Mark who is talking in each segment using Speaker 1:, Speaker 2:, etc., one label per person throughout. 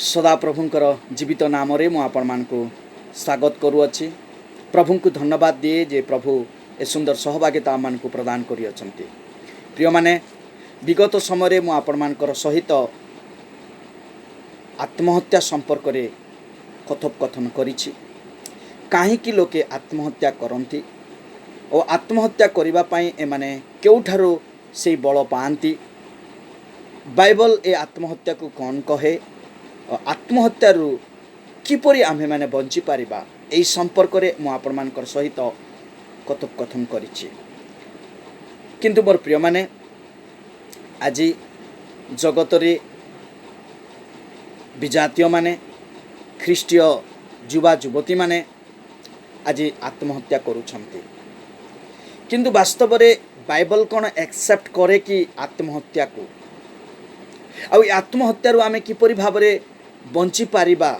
Speaker 1: सदा प्रभुंकर जीवित नाम रे मु आपण मानकु स्वागत करूअछि। प्रभु को धन्यवाद दिए जे प्रभु ए सुंदर सहभागिता मानकु प्रदान करि अछंती। प्रिय माने विगत समय मु आपण मानकर सहित आत्महत्या संपर्क रे कथोपकथन करिछि। काहेकि लोके आत्महत्या करंती और आत्महत्या करिबा पई ए माने केउठारो से बल पांती। बाइबल ए आत्महत्या को कौन कहे और आत्महत्या किपरि आम्हे माने बंची पारिबा एई संपर्क रे मु आपण मानकर सहित कथोपकथन करिछि। किंतु मोर प्रिय माने आज जगत रे विजातीय माने ख्रीष्टीय युवा युवती माने आज आत्महत्या करुछंती। किंतु वास्तव रे बाइबल कौन एक्सेप्ट करे कि आत्महत्या को आउ आत्महत्यारू आमे किपरि भाबरे बंची पारिबा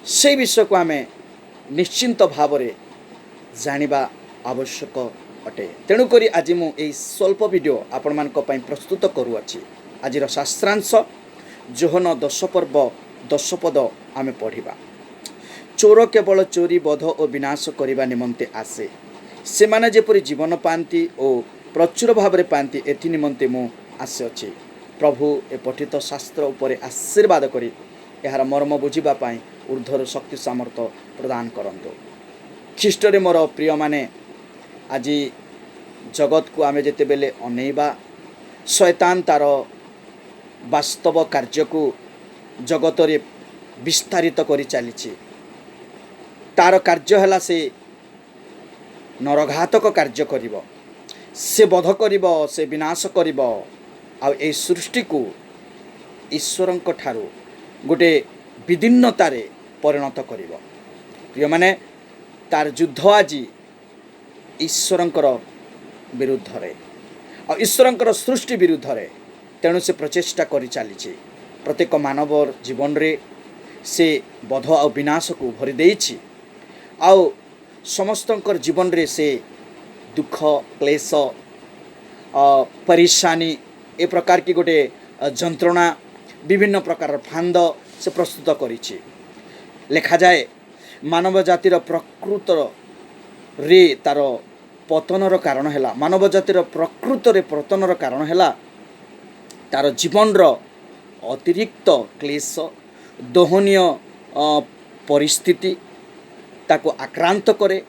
Speaker 1: से विषय को आमे निश्चिंत भावरे जानिबा आवश्यक अटे। तेणु करी आज मु एई स्वल्प वीडियो आपण मानक पई प्रस्तुत करूअछि। आजिर शास्त्रांश जोहन 10 पर्व 10 पद आमे पढ़िबा। चोर केवल चोरी बध और विनाश करिबा निमंते आसे, सेमाने जेपरि जीवन पांती और प्रचुर भावरे पांती एथि निमंते मु आसे अछि। प्रभु ए पठित शास्त्र उपरे आशीर्वाद करी यार मर्म बुझिबा पाई ऊर्ध्वर शक्ति सामर्थ प्रदान करंतु। ख्रीष्ट रे मोर प्रिय माने आज जगत को आमे जेते बेले अनेबा शैतान तार वास्तव कार्य को जगत रे विस्तारित करी चलीछि। तार कार्य हला से नरघातक कार्य करिवो, से बध करिवो, से विनाश करिवो आ ए सृष्टि को ईश्वरंक ठारू गोटे विभिन्नतारे परिणत करिवो। प्रिय माने तार युद्ध आज ईश्वरंकर विरुद्ध रे आ ईश्वरंकर सृष्टि विरुद्ध रे। तेणु से प्रचेष्टा करि चलीछि। प्रत्येक मानवर जीवन रे से बध आ विनाश को भरी देइछि। आ समस्तंकर जीवन रे से दुख क्लेश परेशानी ए प्रकार की गोटे जंत्रणा विभिन्न प्रकार फांद से प्रस्तुत करिछि। लेखा जाए मानव जातिर प्रकृत रे तार पतनर कारण हैला, मानव जातिर प्रकृत रे पतनर कारण हैला तार जीवन रो अतिरिक्त क्लेश दोहनीय परिस्थिति ताको आक्रांत करे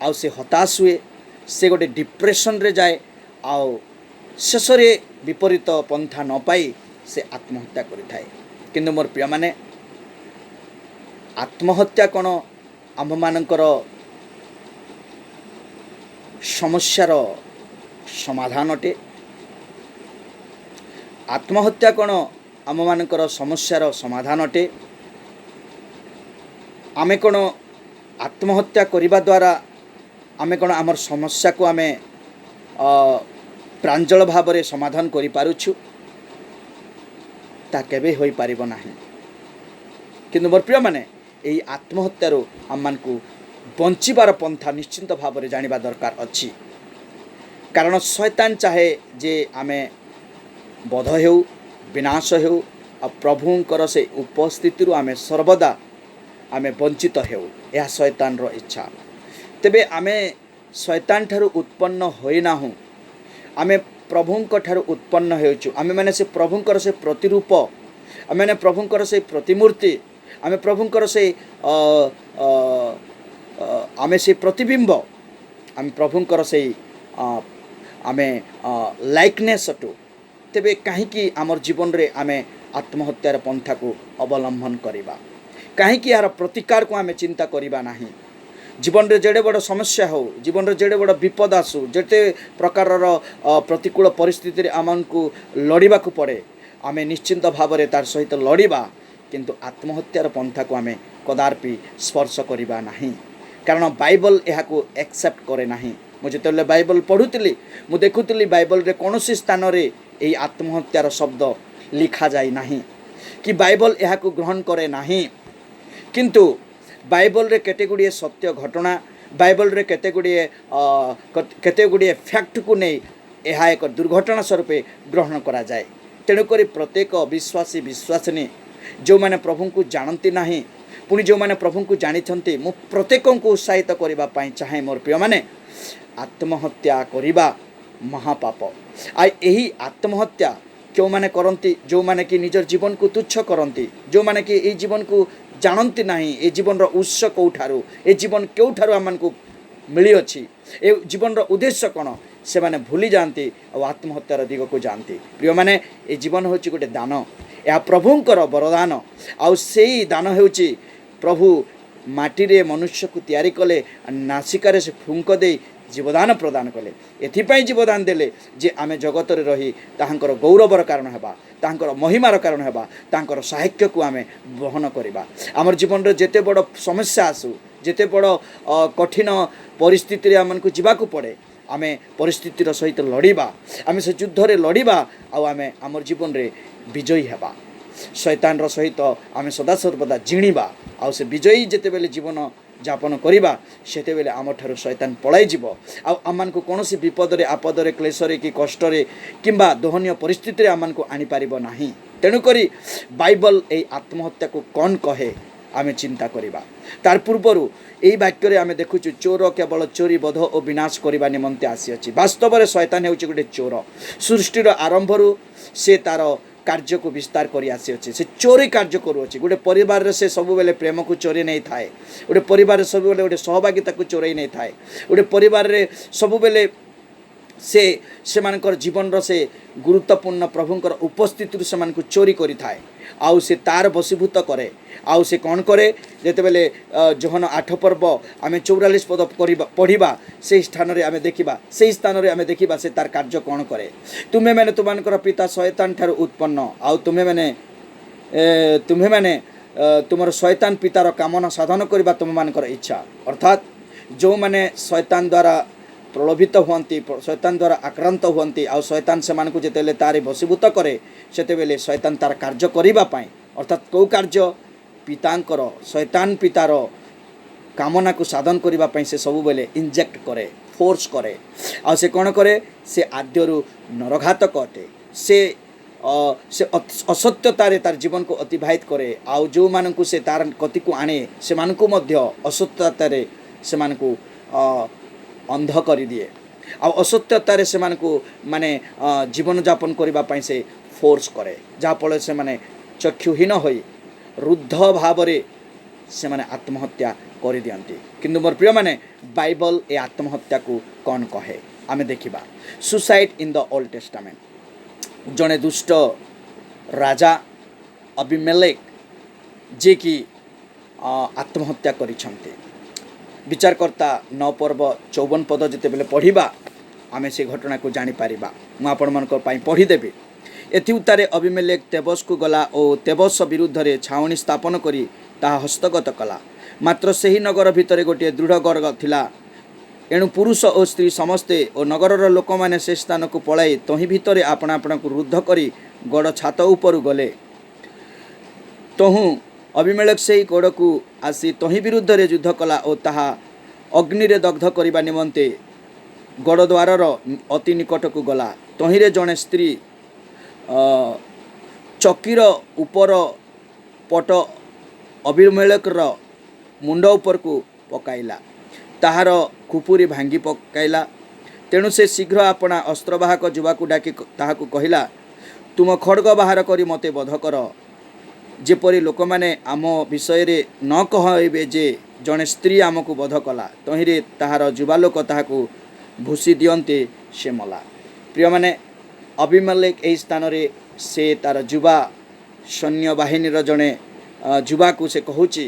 Speaker 1: आ से हताश हुए, से गोटे डिप्रेशन रे जाए आ शेष रे विपरीत पंथा न पाई से आत्महत्या करिथाए। किंतु मोर प्रिय माने आत्महत्या कौन आम मानकर समस्यार समाधान अटे? आत्महत्या कौन आम मानकर समस्यार समाधान अटे? आमे कौन आत्महत्या करिबा द्वारा आमे कौन आमर समस्या को आमे प्रांजल भाव में समाधान करि पारुछु? ता केबे होई पारिबो नाही। किंतु मोर प्रिय माने एई आत्महत्यारो आम मानकु बंचिबार पंथा निश्चिंत भाव में जानिबा दरकार अछि। कारण शैतान चाहे जे आमे बध हेउ विनाश हेउ आ प्रभुंकर से उपस्थिति आमे सर्वदा आमे वंचित हेउ, यह शैतान रो इच्छा। तेबे आमे शैतान ठारू उत्पन्न होई नाहु, आमे प्रभुंक ठारू उत्पन्न हेउछु। आमे माने से प्रभुंकर से प्रतिरूप, आमे माने प्रभुंकर से प्रतिमूर्ति, आमे प्रभुंकर से आमे से प्रतिबिंब, आमे प्रभुंकर से आमे लाइकनेस अटु। तेबे काहेकि आमर जीवन रे आमे आत्महत्यार पंथा को अवलंबन करिबा? काहेकि यार प्रतिकार को आमे चिंता करिबा नाही? जीवन रे जेडे बड़ समस्या हो, जीवन रे जेडे बड़ विपद आसु, जेते प्रकार प्रतिकूल परिस्थिति रे आमनकु लड़िबा को पड़े, आमे निश्चिंत भाव में तार सहित लड़िबा। किंतु आत्महत्यार पंथा को आमे कदापि स्पर्श करिबा नाही। कारण बाइबल यह को एक्सेप्ट करे नाही। मुझे तो बाइबल पढ़ुतिली मु देखुतिली बाइबल रे कोनोसी स्थान रे एई आत्महत्यार शब्द लिखा जाय नाही कि बाइबल यह को ग्रहण करे नाही। किंतु बाइबल रे केते गुड़िए सत्य घटना, बाइबल रे केते गुड़िए फैक्ट को नहीं यह एक दुर्घटना स्वरूप ग्रहण करा जाए। तेणुक प्रत्येक विश्वासी विश्वासिनी जो मैंने प्रभु को जानती नहीं पुणी जो मैंने प्रभु को जानी मु प्रत्येक को उत्साहित करने चाहे मोर प्रिय माने आत्महत्या करिबा महापाप आ यही आत्महत्या क्यों मैंने करती जो मैंने कि निजर जीवन को तुच्छ करती जो मैंने कि ये जीवन को जानती नहीं ये जीवन उत्स कौठारू ये जीवन क्योंठारू आम को मिली अच्छी ए जीवन उद्देश्य कौन से माने भूली जाती और आत्महत्यार दिग को जाती प्रिय माने ये जीवन हूँ गोटे दान यह प्रभुंकर वरदान आउ से दान हो प्रभु माटी मनुष्य को तैयारी कले नासिकार से फुंक दे जीवदान प्रदान कले एथिपाई जीवदान देले जे आमे जगत रे रही ताहांकर गौरवर कारण हेबा ताहांकर महिमार कारण हेबा ताहांकर साहित्य को आमे बहन करिबा हमर जीवन रे जेते बड़ समस्या आसु जेते बड़ कठिन परिस्थिति रे हमन को जीवा को पड़े आमे परिस्थितिर सहित लड़िबा आमे से युद्ध रे लड़िबा आ आमे हमर जीवन रे विजयी हेबा शैतान रो सहित आमे सदा सर्वदा जिणिबा आ से विजयी जेते बेले जीवन जापन करिबा सेते बेले आम ठारू शैतान पलाई जीव आम को कौन विपद रे आपद रे क्लेश रे कि कष्ट रे किंबा दोहनीय परिस्थिति रे आम को आनी पारिबो नाही तेणुकरी बाइबल ए आत्महत्या को कौन कहे आमे चिंता करिबा तार पूर्वरु एई वाक्य रे आमे देखुछु चोर केवल चोरी बध और विनाश करिबा निमंते आसी अछि वास्तव रे शैतान हेउछि गोटे चोर सृष्टिर आरंभरु से तार कार्य को विस्तार करी आसी अच्छे से चोरी कार्य करुच्छे गोटे परिवार से सब बेले प्रेम को चोरी नहीं थाए गोटे परिवार सब बेले गोटे सहभागिता को चोरई नहीं थाए गोटे परिवार रे सब बेले से मानकर जीवन रो से गुरुत्वपूर्ण प्रभुंकर उपस्थिति से मान को चोरी करी थाए आउ से तार बसीभूत करे आउ से कौन करे जेते बेले जोहन 8 पर्व आमे 44 पद पढ़िबा से स्थान रे आमे देखिबा से स्थान रे आमे देखिबा से तार कार्य कौन करे तुम्हें मैंने तुमनकर पिता शैतान ठार उत्पन्न आउ तुम्हें मैंने तुमर शैतान पितार कामना साधन करबा तुम मानकर इच्छा अर्थात जो माने शैतान द्वारा प्रलोभित हुअन्ति शैतान द्वारा आक्रांत हुअन्ति आ शैतान से मानकु जेतेले तारे बसीभूत करे सेते बेले शैतान तार कार्य करिबा पाई अर्थात को कार्य पितांकर शैतान पितार कामना को साधन करिबा पाई से सब बेले इंजेक्ट करे फोर्स करे आ से कोन करे से आद्यरु नरघातक अटे से असत्यतारे तार जीवन को अतिबाहित करे आ जो मानकु से तार कति को आने से मानकु मध्य असत्यतारे से मानकु अंध कर दिए आ असत्यतार से माने जीवन जापन करने से फोर्स करे जहाँफल से माने चक्षुहीन हो रुद्ध भाव से माने आत्महत्या कर दियंती किंतु मोर प्रिय माने बाइबल ए आत्महत्या को कौन कहे आमे देखिबा suicide in the Old testament जड़े दुष्ट राजा अबिमेलेक जे कि आत्महत्या करिछन्ते विचारकर्ता 9 पर्व 54 पद जिते बेले पढ़िबा आमे से घटना को जानी पारिबा मु आपण मनकर पई पढ़ी देबी एथि उतारे अबिमेलेक तेबस को गला और तेबस विरुद्ध रे छावनी स्थापन करी ताहा हस्तगत कला मात्र सही नगर भितरे गोटे दृढ़ गर्ग थिला एणु पुरुष और स्त्री समस्ते और नगरर लोक माने से स्थान को पलाई तही भितरे आपना आपना को रुद्ध करी गड़ छात ऊपर गले तहु अबिमेलेक से गड़ को आसी तही विरुद्ध रे युद्ध कला और ताहा अग्नि रे दग्ध करिबा निमंते गड़ द्वारर अति निकट को गला तही रे जने स्त्री चकीर ऊपर पट अबिमेलेकर मुंड ऊपर को पकाइला ताहार खुपुरी भांगी पकाइला तेणु से शीघ्र आपना अस्त्रवाहक युवा को डाकी ताहाकु कहिला तुम खड्ग बाहर करी मते बध कर जेपरी लोक मैंने आम विषय रे न कहबे जे जड़े स्त्री आमको बध कला तहिरे ताहार युवा लोक ताहाकु भूसी दियंते से मला प्रिय माने अबिमेलेक एही स्थान रे से तार युवा सैन्य बाहिनी जड़े युवा को से कहूची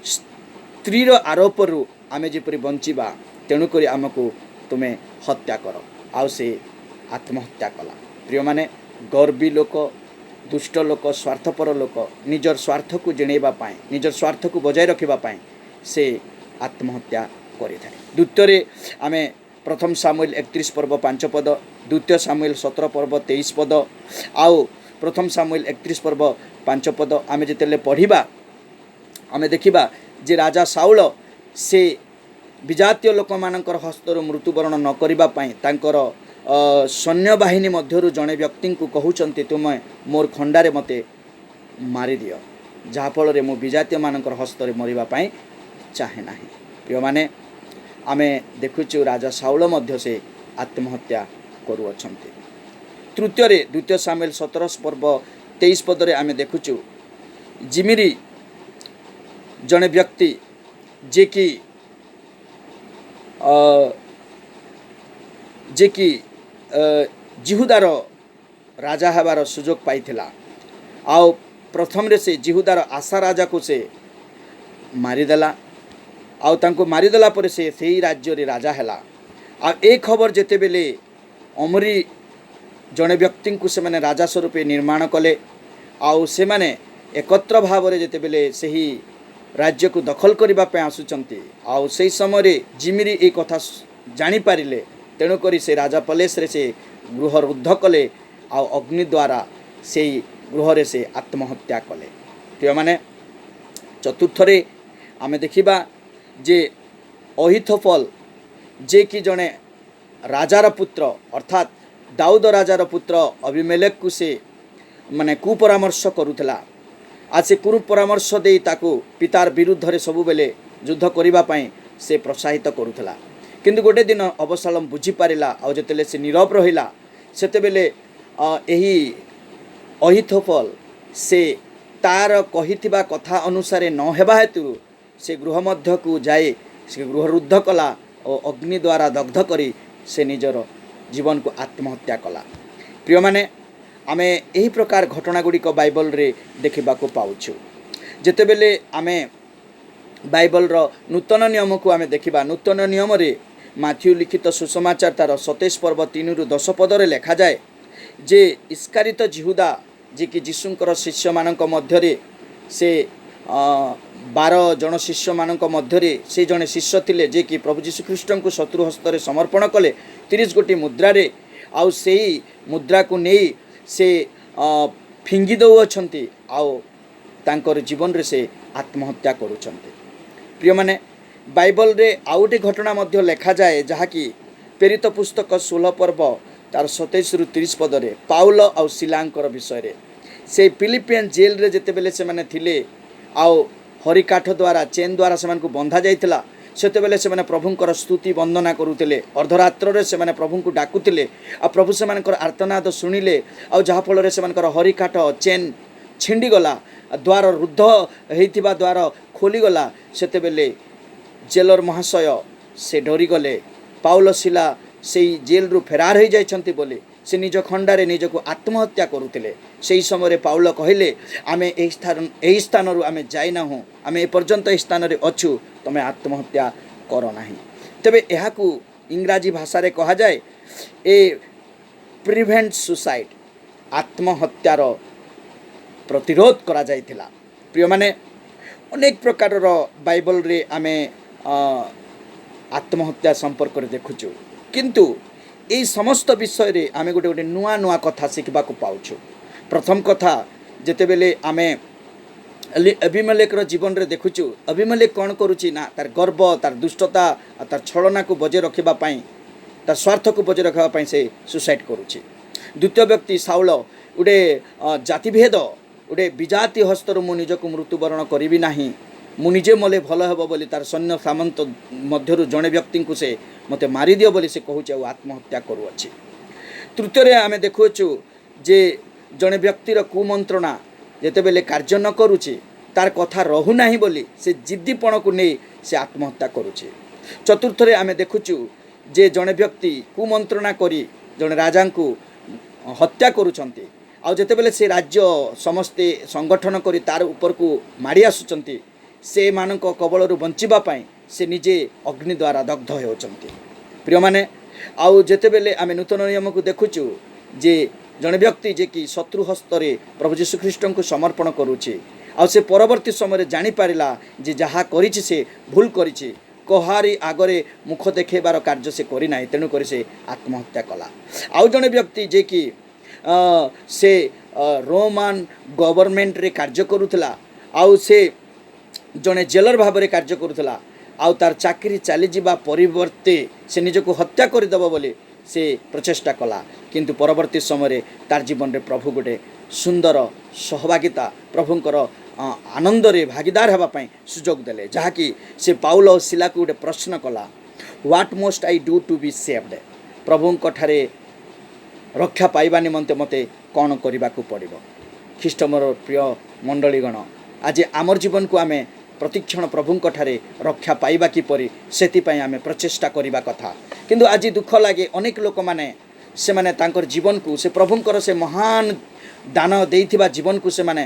Speaker 1: स्त्रीर आरोपरू आमे जेपरी बंचिबा तेणुक आमको तुम्हें हत्या कर आउ से आत्महत्या कला प्रिय माने गर्वी लोक दुष्ट लोक स्वार्थपर लोक निजर स्वार्थ को जेणेबा पाए निजर स्वार्थ को बजाय रखिबा पाए से आत्महत्या करि थाए द्वितीय आमे प्रथम सामुएल 31 पर्व 5 पद द्वितीय सामुएल 17 पर्व 23 पद आउ प्रथम सामुएल 31 पर्व 5 पद आमे जेतेले पढ़िबा आमे देखिबा जे राजा साउल से विजातीय लोक मानकर हस्तर मृत्युवरण न करिबा पाई तांकर सैन्य बाहिनी मध्यरु जड़े व्यक्ति को कहउचंती तुम मोर खंडारे मते मारिदियो जहाँफल मु विजातीय मानकर हस्तर मरवाई चाहे ना। प्रिय माने आमे देखुचु राजा साउल मध्य से आत्महत्या करुअछन्ति। तृतीय द्वितीय सामुएल 17 पर्व 23 पदरे आमे देखुचु जिमिरी जड़े व्यक्ति जे कि जिहुदार राजा हबार सुजोग पाइथिला। आउ प्रथम रे से जिहुदार आशा राजा को से मारिदेला। आउ तांको मारिदेला पर से सही राज्य रे राजा हैला। आ ए खबर जेते बेले अमरी जड़े व्यक्ति को से माने राजा स्वरूप निर्माण कले। आउ से माने एकत्र भाव रे जेते बेले सही राज्य को दखल करबा पे आसुचंती। आउ सही समय जिमिरी ए कथा जानी पारिले। तेणु करी से राजा पलेस रे से गृह रुद्ध कले। आउ अग्नि द्वारा से गृह रे से आत्महत्या कले। प्रिय माने चतुर्थ रे आमे देखिबा जे अहिथोफल जे कि जड़े राजार पुत्र अर्थात दाऊद राजार पुत्र अभिमेलेक को से माने कुपरामर्श करुथला। आज से कुपरामर्श दे ताकू पितार विरुद्ध रे सबु बेले युद्ध करिबा पई से प्रोत्साहित करुथला। किंतु गोटे दिन अबशालोम बुझी पारिला। आ जेतेले से नीरव रहिला सेते बेले एही अहिथोफल से तार कहिथिबा कथा अनुसार न हेबा हेतु से गृह मध्य को जाए से गृह रुद्ध कला और अग्नि द्वारा दग्ध करी से निजर जीवन को आत्महत्या कला। प्रिय माने आमे एही प्रकार घटना गुड़िक बाइबल रे देखा पाउछु। जेतेबेले आमे बाइबल रो नूतन नियम को आमे देखिबा। नूतन नियम रे माथ्यू लिखित सुसमाचार तार 27 पर्व 3 रु 10 पदरे लेखा जाए जे इस्कारित जिहुदा जे कि जीशुंकर शिष्य मानक मध्यरे से 12 जन शिष्य मानक मध्यरे से जने शिष्य थिले जे कि प्रभु जीशु ख्रीष्ट को शत्रु हस्तर समर्पण कले 30 गोटी मुद्रा रे। आउ सेही मुद्रा को नहीं से फिंगी दौछंती। आउ तांकर जीवन रे से आत्महत्या करुछंती। प्रिय माने बाइबल रे आउटे घटना मध्य लेखा जाए जहाँकि प्रेरित पुस्तक 16 पर्व तार 27 रु 30 पदरे पाउल आउ सिलांकर विषय रे से फिलिपियन जेल रे जेते बेले से माने थिले। आउ हरिकाठ द्वारा चेन द्वारा से को बंधा जाइथिला। सेते बेले से माने प्रभुंकर स्तुति वंदना करुतिले। अर्धरात्र रे से माने प्रभु को डाकुतिले। आ प्रभु से मानकर आर्तनाद सुनिले। आ जहा फल रे से मानकर हरिकाठ चेन छिंडी गला। द्वार रुद्ध हेइथिबा द्वार खोली गला। सेते बेले जेलर महाशय से डरी गले। पाउल सिला से जेल रु फेरार हो जाइछंती बोले से निज खंडारे निज को आत्महत्या करुतिले। से समय पाउल कहले आमे एही स्थान रु आमे जाई ना हूँ आमे एपर्यंत एही स्थान रे अछु तमे आत्महत्या कर नाही। तबे एहाकू इंग्राजी भाषा रे कहा जाए ए प्रिवेंट सुसाइड आत्महत्यार प्रतिरोध करा जाइथिला। प्रिय माने अनेक प्रकार बाइबल रे आमे आत्महत्या संपर्क रे देखुचु। किंतु यही समस्त विषय रे आमे गोटे गोटे नुआ नुआ कथा शिखबा को पाउछु। प्रथम कथा जेतेबेले आमे अभिमेलेकर जीवन रे देखुचु अभिमेलेक कौन करुची ना तार गर्व तार दुष्टता तार छलना को बजे रखिबा पाई तार स्वार्थ को बजे रखिबा पाई से सुसाइड करुची। द्वितीय व्यक्ति साउल गोटे जातिभेद गोटे विजाति हस्तर मु निजको मृत्युवरण करी नाही मु निजे मले भल हेब बोली तार सैन्य सामंत मध्यरु जड़े व्यक्ति को से मते मारी दियो बोली से कहूचे और आत्महत्या करुअछि। तृतीय आमे देखुछु जे जड़े व्यक्तिर कुमंत्रणा जेतेबेले कार्य न करुछि तार कथा रहु नाही बोली से जिद्दीपण को नहीं से आत्महत्या करुछि। चतुर्थ आमे देखुछु जे जड़े व्यक्ति कुमंत्रणा करी जड़े राजा को हत्या करुछंती। आ जेतेबेले से राज्य समस्ते संगठन करी तार ऊपर को माड़ी आसुचंती से मानक कबलरू बंचिबा पाई से निजे अग्नि द्वारा दग्ध होचंती। प्रिय माने आउ जेतेबेले आमे नूतन नियम को देखुछु जे जड़े व्यक्ति जे कि शत्रु हस्तरे प्रभु जीशु ख्रीष्ट को समर्पण करुछि आ से परवर्ती समय जानी पारिला जे जहा करिछि से भूल करिछि कहारी आगरे मुख देखेबार कार्य से करी नाही तेणु करी से आत्महत्या कला। आउ जड़े व्यक्ति जे कि से रोमान गवर्नमेंट रे कार्य करुथला आउ से जड़े जेलर भाव में कार्य करुथला आउ तार चाकरी चली जावा परिवर्ते से निजको हत्या करदेव बोली से प्रचेष्टा कला। किंतु परवर्ती समय तार जीवन रे प्रभु गोटे ସୁନ୍ଦର ସହଭାଗିତା ପ୍ରଭୁଙ୍କର ଆନନ୍ଦରେ ଭାଗିଦାର ହେବା ପାଇଁ ସୁଯୋଗ ଦେଲେ, ଯାହାକି ସେ ପାଉଲ ଓ ଶିଲାକୁ ଗୋଟେ ପ୍ରଶ୍ନ କଲା, what must I do to be saved? ପ୍ରଭୁଙ୍କ ଠାରେ ରକ୍ଷା ପାଇବା ନିମନ୍ତେ ମୋତେ କ'ଣ କରିବାକୁ ପଡ଼ିବ? ଖ୍ରୀଷ୍ଟ ମୋର ପ୍ରିୟ ମଣ୍ଡଳୀଗଣ, ଆଜି ଆମର ଜୀବନକୁ ଆମେ ପ୍ରତିକ୍ଷଣ ପ୍ରଭୁଙ୍କ ଠାରେ ରକ୍ଷା ପାଇବା କିପରି, ସେଥିପାଇଁ ଆମେ ପ୍ରଚେଷ୍ଟା କରିବା କଥା। କିନ୍ତୁ ଆଜି ଦୁଃଖ ଲାଗେ, ଅନେକ ଲୋକମାନେ ସେମାନେ ତାଙ୍କର ଜୀବନକୁ, ସେ ପ୍ରଭୁଙ୍କର ସେ ମହାନ ଦାନ ଦେଇଥିବା ଜୀବନକୁ ସେମାନେ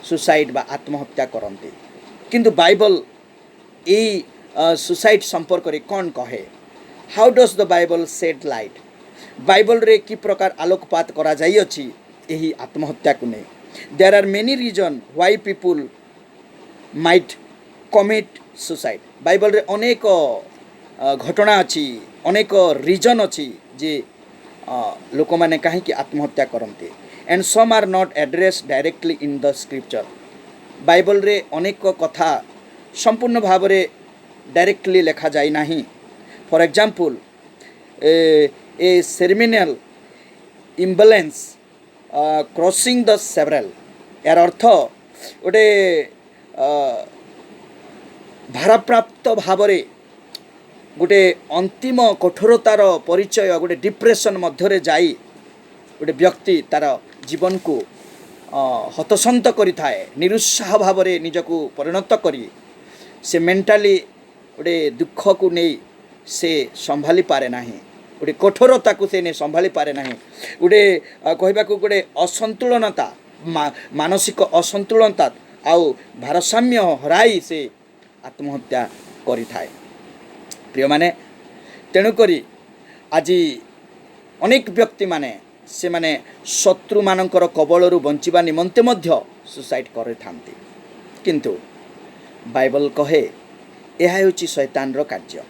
Speaker 1: ସୁସାଇଡ୍ ବା ଆତ୍ମହତ୍ୟା କରନ୍ତି। କିନ୍ତୁ ବାଇବଲ ଏଇ ସୁସାଇଡ୍ ସମ୍ପର୍କରେ କ'ଣ କହେ? How does the Bible shed light? ବାଇବଲରେ କି ପ୍ରକାର ଆଲୋକପାତ କରାଯାଇଅଛି ଏହି ଆତ୍ମହତ୍ୟାକୁ ନେଇ? There are many reason why people might commit suicide. ବାଇବଲରେ ଅନେକ ଘଟଣା ଅଛି, ଅନେକ ରିଜନ୍ ଅଛି ଯେ ଲୋକମାନେ କାହିଁକି ଆତ୍ମହତ୍ୟା କରନ୍ତି। And some are not address directly in the scripture. ବାଇବଲରେ ଅନେକ କଥା ସମ୍ପୂର୍ଣ୍ଣ ଭାବରେ ଡାଇରେକ୍ଟଲି ଲେଖାଯାଇ ନାହିଁ। For example, a ceremonial imbalance crossing the several, ଏହାର ଅର୍ଥ ଗୋଟେ ଭାରପ୍ରାପ୍ତ ଭାବରେ ଗୋଟେ ଅନ୍ତିମ କଠୋରତାର ପରିଚୟ, ଗୋଟେ ଡିପ୍ରେସନ୍ ମଧ୍ୟରେ ଯାଇ ଗୋଟେ ବ୍ୟକ୍ତି ତାର ଜୀବନକୁ ହତସନ୍ତ କରିଥାଏ, ନିରୁତ୍ସାହ ଭାବରେ ନିଜକୁ ପରିଣତ କରି ସେ ମେଣ୍ଟାଲି ଗୋଟେ ଦୁଃଖକୁ ନେଇ ସେ ସମ୍ଭାଳି ପାରେ ନାହିଁ, ଗୋଟେ କଠୋରତାକୁ ସେ ନେଇ ସମ୍ଭାଳି ପାରେ ନାହିଁ, ଗୋଟେ କହିବାକୁ ଗୋଟେ ଅସନ୍ତୁଳନତା, ମାନସିକ ଅସନ୍ତୁଳନତା ଆଉ ଭାରସାମ୍ୟ ହରାଇ ସେ ଆତ୍ମହତ୍ୟା କରିଥାଏ। ପ୍ରିୟମାନେ, ତେଣୁକରି ଆଜି ଅନେକ ବ୍ୟକ୍ତିମାନେ ସେମାନେ ଶତ୍ରୁମାନଙ୍କର କବଳରୁ ବଞ୍ଚିବା ନିମନ୍ତେ ମଧ୍ୟ ସୁସାଇଡ୍ କରିଥାନ୍ତି। କିନ୍ତୁ ବାଇବଲ କହେ ଏହା ହେଉଛି ଶୈତାନର କାର୍ଯ୍ୟ।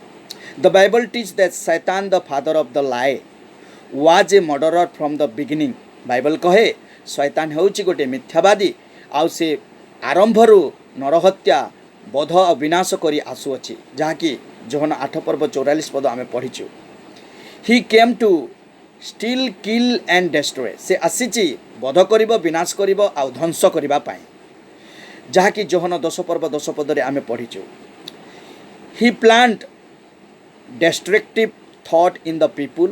Speaker 1: ଦ ବାଇବଲ ଟିଚ୍ ଦ୍ୟାଟ୍ ଶୈତାନ the father of the lie was a murderer from the beginning. Bible କହେ ଶୈତାନ ହେଉଛି ଗୋଟେ ମିଥ୍ୟାବାଦୀ, ଆଉ ସେ ଆରମ୍ଭରୁ ନରହତ୍ୟା, ବଧ ଆଉ ବିନାଶ କରି ଆସୁଅଛି, ଯାହାକି ଯୋହନ 8:44 ଆମେ ପଢ଼ିଛୁ। He came to steal, kill and destroy. ସେ ଆସିଛି ବଧ କରିବ, ବିନାଶ କରିବ ଆଉ ଧ୍ୱଂସ କରିବା ପାଇଁ, ଯାହାକି ଯୋହନ 10:10 ଆମେ ପଢ଼ିଛୁ। ହି plant destructive thought in the people,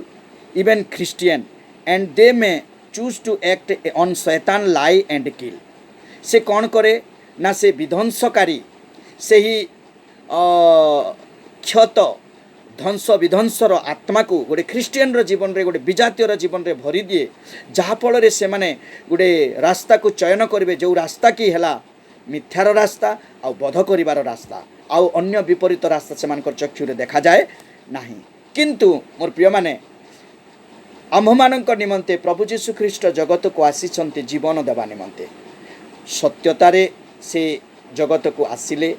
Speaker 1: even Christian, and they may choose to act on Satan lie and kill. ସେ କ'ଣ କରେ ନା ସେ ବିଧ୍ୱଂସକାରୀ, ସେହି କ୍ଷତ ଧ୍ୱଂସ ବିଧ୍ୱଂସର ଆତ୍ମାକୁ ଗୋଟେ ଖ୍ରୀଷ୍ଟିଆନର ଜୀବନରେ, ଗୋଟେ ବିଜାତୀୟର ଜୀବନରେ ଭରିଦିଏ, ଯାହାଫଳରେ ସେମାନେ ଗୋଟେ ରାସ୍ତାକୁ ଚୟନ କରିବେ, ଯେଉଁ ରାସ୍ତା କି ହେଲା ମିଥ୍ୟାର ରାସ୍ତା ଆଉ ବଧ କରିବାର ରାସ୍ତା, ଆଉ ଅନ୍ୟ ବିପରୀତ ରାସ୍ତା ସେମାନଙ୍କର ଚକ୍ଷୁରେ ଦେଖାଯାଏ ନାହିଁ। କିନ୍ତୁ ମୋର ପ୍ରିୟମାନେ, ଆମ୍ଭମାନଙ୍କ ନିମନ୍ତେ ପ୍ରଭୁ ଯୀଶୁ ଖ୍ରୀଷ୍ଟ ଜଗତକୁ ଆସିଛନ୍ତି ଜୀବନ ଦେବା ନିମନ୍ତେ। ସତ୍ୟତାରେ ସେ ଜଗତକୁ ଆସିଲେ,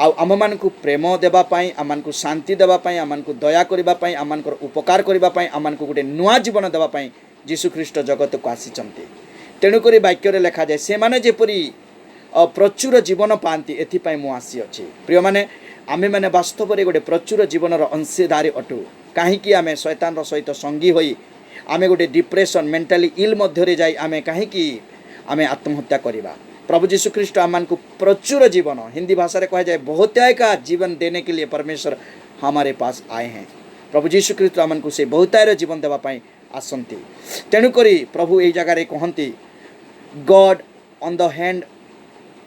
Speaker 1: ଆଉ ଆମମାନଙ୍କୁ ପ୍ରେମ ଦେବା ପାଇଁ, ଆମମାନଙ୍କୁ ଶାନ୍ତି ଦେବା ପାଇଁ, ଆମମାନଙ୍କୁ ଦୟା କରିବା ପାଇଁ, ଆମମାନଙ୍କର ଉପକାର କରିବା ପାଇଁ, ଆମମାନଙ୍କୁ ଗୋଟେ ନୂଆ ଜୀବନ ଦେବା ପାଇଁ ଯୀଶୁ ଖ୍ରୀଷ୍ଟ ଜଗତକୁ ଆସିଛନ୍ତି। ତେଣୁକରି ବାକ୍ୟରେ ଲେଖାଯାଏ, ସେମାନେ ଯେପରି ପ୍ରଚୁର ଜୀବନ ପାଆନ୍ତି, ଏଥିପାଇଁ ମୁଁ ଆସିଅଛି। ପ୍ରିୟମାନେ, ଆମେମାନେ ବାସ୍ତବରେ ଗୋଟେ ପ୍ରଚୁର ଜୀବନର ଅଂଶୀଦାରୀ ଅଟୁ। କାହିଁକି ଆମେ ଶୈତାନର ସହିତ ସଙ୍ଗୀ ହୋଇ ଆମେ ଗୋଟେ ଡିପ୍ରେସନ୍, ମେଣ୍ଟାଲି ଇଲ୍ ମଧ୍ୟରେ ଯାଇ ଆମେ କାହିଁକି ଆମେ ଆତ୍ମହତ୍ୟା କରିବା? प्रभु यीशु ख्रिस्ट हमको प्रचुर जीवन, हिंदी भाषा में कहा जाए बहुताय का जीवन देने के लिए परमेश्वर हमारे पास आए हैं। प्रभु यीशु ख्रिस्ट हमको से बहुतायर जीवन देवाई आसती। तेणुक प्रभु यही जगार कहती God on the hand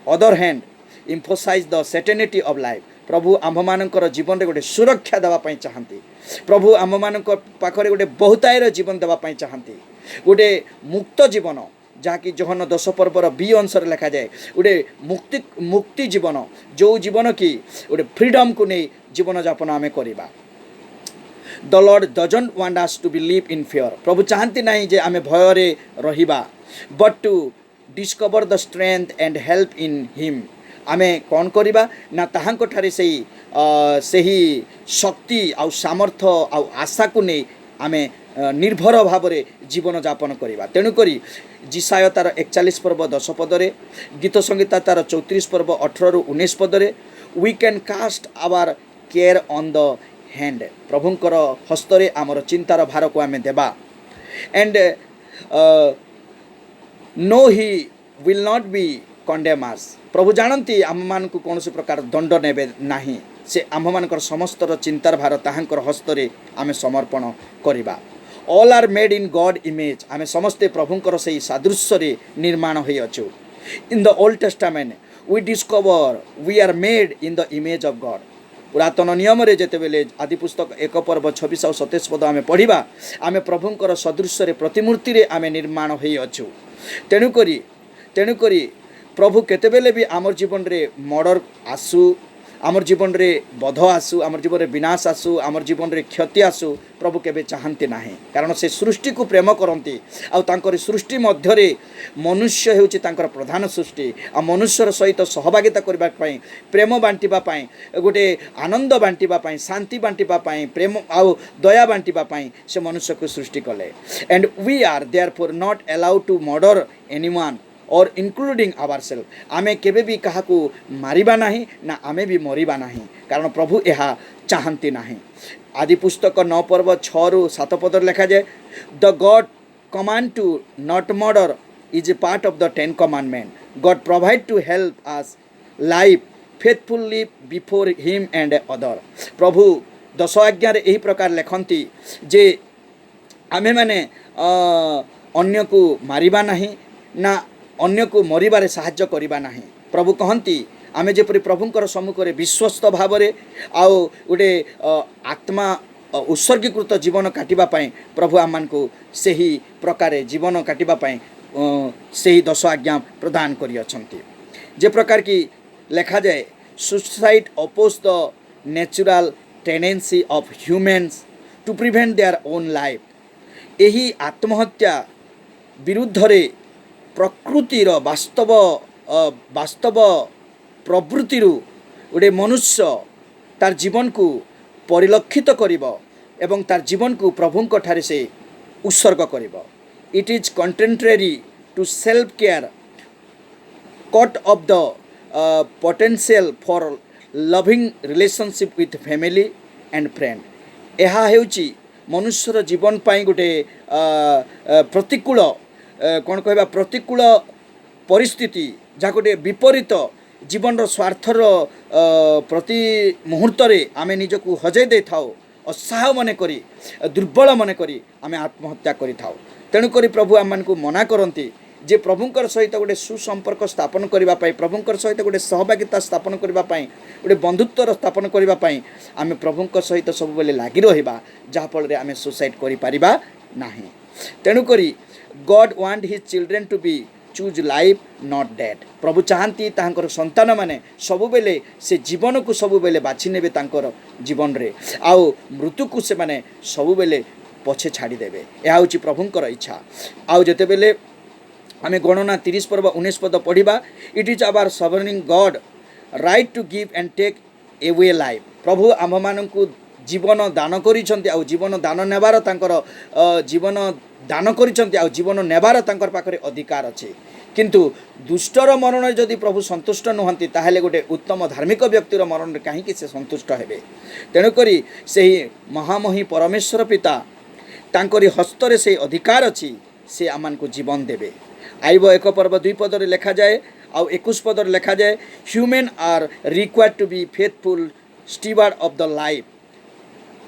Speaker 1: other hand emphasize the certainty of life. प्रभु आम्भमानकर जीवन में गोटे सुरक्षा देवाई चाहती। प्रभु आम्भमान पाखरे गोटे बहुतायर जीवन देवाई चाहती, गोटे मुक्त जीवन जहाँकि जोहन 10 पर्वर 20 अंशर लिखा जाए गोटे मुक्ति जीवन, जो जीवन कि गोटे फ्रीडम को नहीं जीवन यापन आम करवा। The Lord doesn't want us to be live in fear. प्रभु चाहती नहीं जे आम भय रहिबा, but to discover the strength and help in him. आमे कौन करवा ना ताहांको ठारे सही शक्ति आउ सामर्थ्य आउ आशा को नहीं आमे निर्भर भाव में जीवन यापन करवा। तेणुक जिसाय तार 41 पर्व 10 पदरे, गीत संगीता तार 34 पर्व 18-19 पदरे we can cast our care on the hand. प्रभुंकर हस्तरे आमर चिंतार भार को आम देवा। And no he will not be condemn us. प्रभु जानती आम मान को कौन प्रकार दंड नेबे नाही। से आम मानकर समस्तर चिंतार भार ताहांकर हस्तरे आमे समर्पण करिबा। All are made in God image. आमे समस्ते प्रभुंकर से सादृश्य निर्माण होई अछु। In the Old Testament we discover we are made in the image of God. पुरातन नियम रे जेते बेले आदि पुस्तक 1 पर्व 26 और 27 पद आमे पढ़िबा, आमे प्रभुंकर सदृश्य रे प्रतिमूर्ति रे आमे निर्माण होई अछु। तेणुकरी प्रभु केतेबेले भी आमर जीवन रे मर्डर आसु, आमर जीवन रे बध आसु, आमर जीवन रे विनाश आसु, आमर जीवन रे क्षति आसु, प्रभु केबे चाहंती नाही। कारण से सृष्टि को प्रेम करती। आउ तांकर सृष्टि मध्य रे मनुष्य हेउची तांकर प्रधान सृष्टि। आ मनुष्यर सहित सहभागिता करबा पई, प्रेम बांटिबा पई, गोटे आनंद बांटिबा पई, शांति बांटिबा पई, प्रेम आउ दया बांटिबा पई से मनुष्य को सृष्टि कले। And we are therefore not allowed to murder anyone और इंक्लूडिंग आवर सेल्फ। आमे केबे भी कहा को मारिबा नाही ना आमे भी मरिबा नाही। कारण प्रभु यहा चाहंती नाही। आदि पुस्तक 9 पर्व 6 रु 7 पद लिखा जाए, the God command to not murder is a part of the 10 commandment. God provide to help us life faithfully before him and other. प्रभु 10 आज्ञा रे एही प्रकार लिखंती जे आमे माने अन्य को मारिबा नाही ना अन्य को मरिबारे साहाय्य करिबा नाही। प्रभु कहंती आमे जेपरि प्रभुंकर सम्मुखरे विश्वस्त भावरे आउ गोटे आत्मा उत्सर्गीकृत जीवन काटिबा पई प्रभु आमान को सही प्रकारे जीवन काटिबा पई सही 10 आज्ञा प्रदान करि अछंती। जे प्रकार की लिखा जाए, suicide oppose the natural tendency of humans to prevent their own life. एही आत्महत्या विरुद्ध रे प्रकृतिर वास्तव प्रवृत्ति गोटे मनुष्य तार जीवन को परिलक्षित करिब एवं तार जीवन को प्रभुंक ठारे से उत्सर्ग करिब। It is contrary to self care cut off the potential for loving relationship with family and friend. यह हेउची मनुष्यर जीवन पाई गोटे प्रतिकूल कौन कहबा प्रतिकूल परिस्थिति जहाँ गोटे विपरीत जीवन स्वार्थर प्रति मुहूर्त आमे निजको हजै दे थाओ, उत्साह मन करी दुर्बल मन करी आमे आत्महत्या करि थाओ। तेणुकरी प्रभु आम को मना करती जे प्रभुंकर सहित गोटे सुसंपर्क स्थापन करने, प्रभुंकर सहित गोटे सहभागिता स्थापन करने, गोटे बंधुत्वर स्थापन करने आमे प्रभुंकर सहित सब बेले लगी रहिबा, जहाँफल आमे सुसाइड करि परिबा नाही। तेणुकरी God want his children to be choose life not death. प्रभु चाहती तांकर संतान माने सब बेले से जीवन को सब बेले बाछि नेबे तांकर जीवन रे, आउ मृत्यु को से माने सब बेले पछे छाड़ी देबे। यह होची प्रभुंकर इच्छा। आउ जते बेले आमे गणना 30 पर्व 19 पद पढ़िबा, it is our sovereign God right to give and take away life. प्रभु आम मानकु जीवन दान करिसंती, आउ जीवन दान नेबार तांकर जीवन दान करिसंती, आउ जीवन नेबार तांकर पाखरे अधिकार अछि। किंतु दुष्टर मरण जदि प्रभु संतुष्ट नुहंती ताहेले गोटे उत्तम धार्मिक व्यक्तिर मरण कहीं से संतुष्ट हेबे। तेणुकरी सही महामही परमेश्वर पिता तांकरी हस्तरे से अधिकार अछि, से आमान को जीवन देबे। आइब 1 पर्व 2 पदरे लिखा जाए आउ 21 पदरे लिखा जाए, human are required to be faithful steward of the life.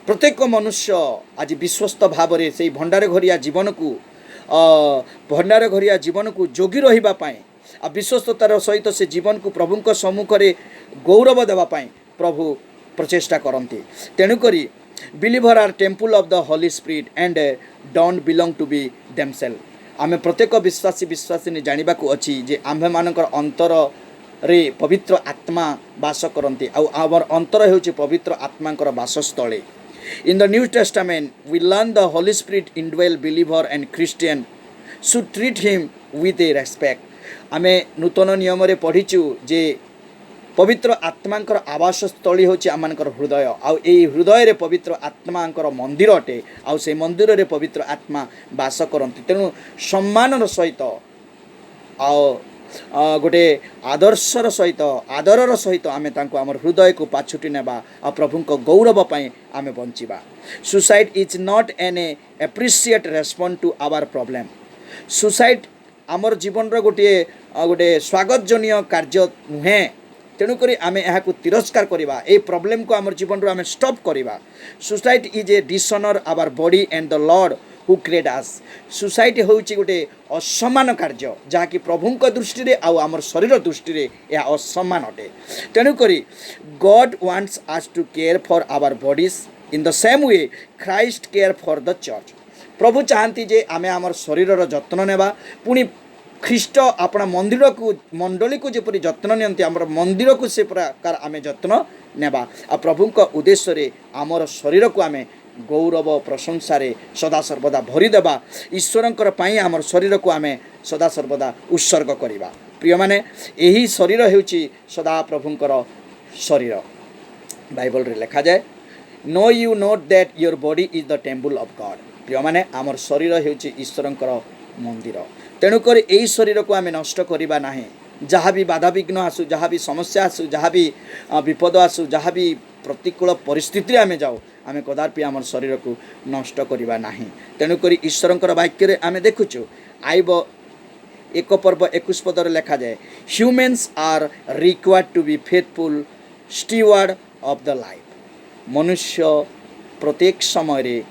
Speaker 1: प्रत्येक मनुष्य आज विश्वस्त भाव में से भंडार घरिया जीवन को जोगी रहिबा पाए आ विश्वस्ततार सहित से जीवन को प्रभुंक सम्मुख रे गौरव देवा पाए प्रभु प्रचेष्टा करती। तेणुकरी believer are temple of the Holy Spirit and don't belong to be themselves. आमे प्रत्येक विश्वासिनी जानिबा को अछि जे आम्भे मानकर अंतर रे पवित्र आत्मा वास करती, आउ आवर अंतर हेउछि पवित्र आत्मांकर वासस्थले। In the New Testament, we learn the Holy Spirit indwell believer and Christian should treat him with a respect. आमे नूतन नियम रे पढ़िचु जे पवित्र आत्मांकर आवास स्थली होछि आमानकर हृदय, आउ एई हृदय रे पवित्र आत्मांकर मंदिर अटे, आउ से मंदिर रे पवित्र आत्मा वास करंती। तेणु सम्मानर सहित आउ गोटे आदर्शर सहित आदरर सहित आमे तांको आमर हृदय को पाछुटी नेबा आ प्रभुंक गौरव पाई आमे बंचिबा। Suicide is not an appreciate respond to our problem. Suicide आमर जीवन गोटे गोटे स्वागतजनीय कार्य नुहे। तेणुक आम यहाँ तिरस्कार करवा ए प्रॉब्लम को आम जीवन आम स्टॉप करवा। Suicide is a dishonor our body and the Lord who create us. Suicide होची गोटे असमान कार्य जहाँकि प्रभुंक दृष्टि आम शरीर दृष्टि यह असमान अटे। तेणुक God wants us to care for our bodies in the same way Christ care for the church. प्रभु चाहती जे आमे आमर शरीर जत्न नेबा पुणी ख्रीष्ट अपना मंडली को जपरी जत्न नियंती आमर मंदिर को से प्रकार आमे जत्न नेबा। आ प्रभुंक उद्देश्य रे आमर शरीर को आमे गौरव प्रशंसारे सदा सर्वदा भरी देबा। ईश्वरंकर पाई आमर शरीर को आमे सदा सर्वदा उत्सर्ग करिबा। प्रिय माने एही शरीर हेउची सदा प्रभुंकर शरीर। बाइबल रे लिखा जाए know you not that your body is the temple of God. प्रिय माने आमर शरीर हेउची ईश्वरंकर मंदिर। तेणुक यही शरीर को आम नष्ट करवा ना। जहाँ भी बाधा विघ्न आसू, जहाँ भी समस्या आसू, जहाँ भी विपद आसू, जहाँ भी प्रतिकूल परिस्थिति आम जाऊ, आम कदापि आम शरीर को नष्ट करवा ना। तेणुक ईश्वरंकर वाक्य आम देखुचु आईब 1 पर्व 21 पदर लिखा जाए humans are required to be faithful steward of the life. मनुष्य प्रत्येक समय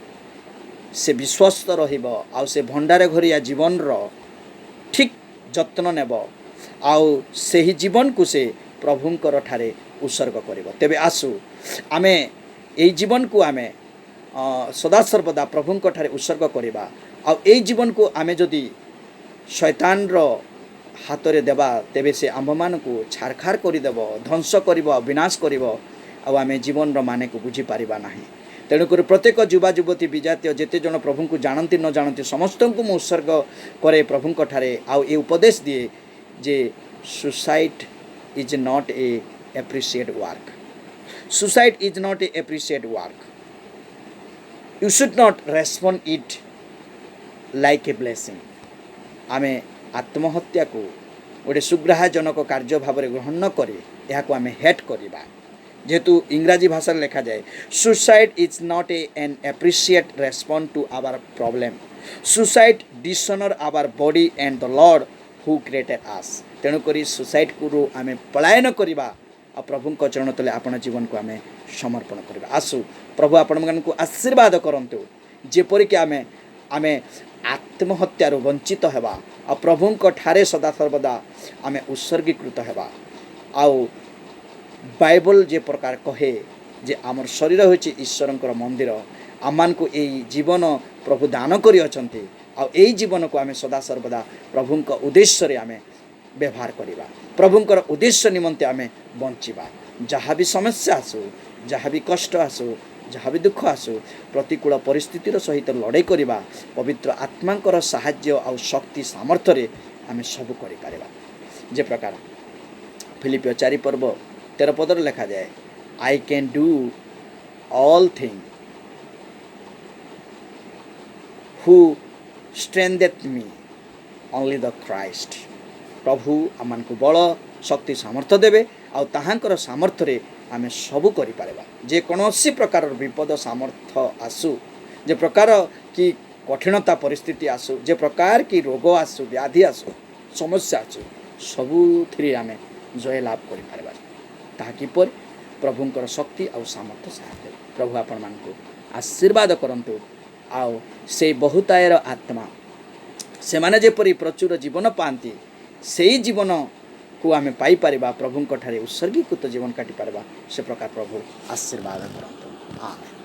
Speaker 1: से विश्वस्त रहा से भंडार घरिया जीवन ठीक जत्न नेब आउ से ही जीवन को से प्रभुंकर ठारे उत्सर्ग करिब। तेबे आसु आमे एई जीवन को आमे सदा सर्वदा प्रभुंकर ठारे उत्सर्ग करिबा। आउ एई जीवन को आमे जदि शैतान रो हाथ रे देबा तेबे से आम्भ मान को छारखार करिदेब, ध्वंस करिब, विनाश करिब। आउ आमे जीवन रो माने को बुझी पारिबा नाही। तेणुक प्रत्येक युवा युवती विजातीय जेते जन प्रभु को जानती न जानती समस्त को मु उत्सर्ग करे प्रभुंक ठारे। आउ ए उपदेश दिए जे suicide is not a appreciate work. Suicide is not a appreciate work. You should not respond it like a blessing. आमे आत्महत्या को गोटे सुग्राहजनक कार्य भाव ग्रहण न करे यहाँ को आमे हेट करिबा। जेहेतु इंग्राजी भाषा लिखा जाए suicide is not an appreciate respond to our problem. Suicide dishonour our body and the Lord who created us. तेणुक सुसाइड को आमे पलायन करवा आ प्रभु चरण तले आपण जीवन को आमे समर्पण करवा। आसु प्रभु आपण मानकु आशीर्वाद करंतु जेपरिक आमे आमे आत्महत्यार वंचित हेबा आ प्रभुंक ठारे सदा सर्वदा आमे उत्सर्गीकृत हेबा। आउ बाइबल जे प्रकार कहे जे आमर शरीर होची ईश्वरंकर मंदिर आमान को यही जीवन प्रभु दान करी अछंती। आ यही जीवन को आमे सदा सर्वदा प्रभुंक उद्देश्य रे आमे व्यवहार करिबा। प्रभुंकर उद्देश्य निमंते आमे बंचिबा। जहाँ भी समस्या आसू, जहाँ भी कष्ट आसू, जहाँ भी दुख आसू, प्रतिकूल परिस्थितिर सहित लड़ाई करिबा पवित्र आत्मांकर साहाय्य आ शक्ति सामर्थ्य रे आमे सब करि पारिबा। जे प्रकार फिलिपियो 4 पर्व 13 पदर लिखा जाए I can do all thing who strengtheneth me only the Christ. प्रभु आमान को बल शक्ति सामर्थ्य देवे आ ताहांकर सामर्थ्य रे आमे सबू करि पारबा। जे कोनोसी प्रकार विपद सामर्थ्य आसू, जे प्रकार की कठिनता परिस्थिति आसू, जे प्रकार की रोग आसू, व्याधि आसू, समस्या आसू, सबुथिरे आमे जय लाभ करि पारबा। ताकि पर प्रभुंकर शक्ति और सामर्थ्य साथ प्रभु आपण मान को आशीर्वाद करंतु। आउ से बहुतायर आत्मा से माने जेपरी प्रचुर जीवन पाती से जीवन को आमे पाई पारिबा, प्रभुंक ठारे उत्सर्गीकृत जीवन काटि पारिबा, से प्रकार प्रभु आशीर्वाद करंतु। आमेन।